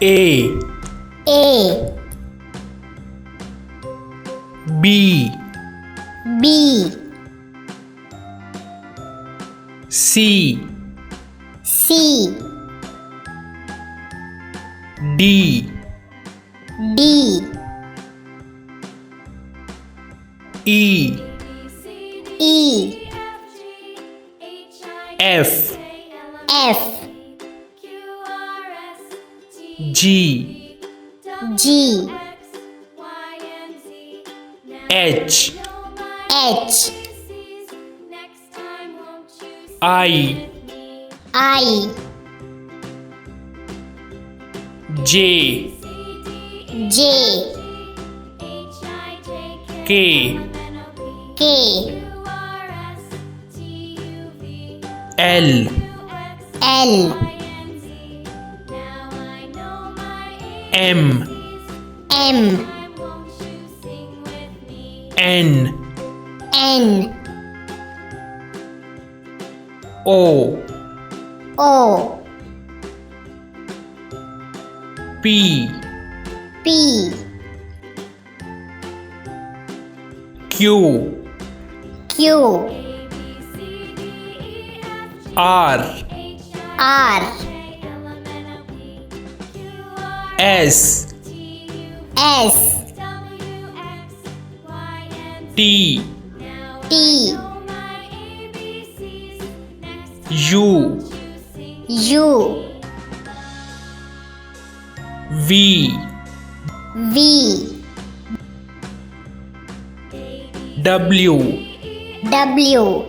A A B B C C D D E E F F G G H H I I J J K K L L M M N N O O P P Q Q R R S S T T U U V V W W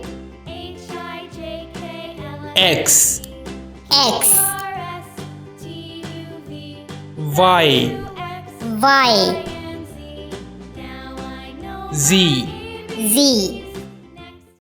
X X Y Y Z Z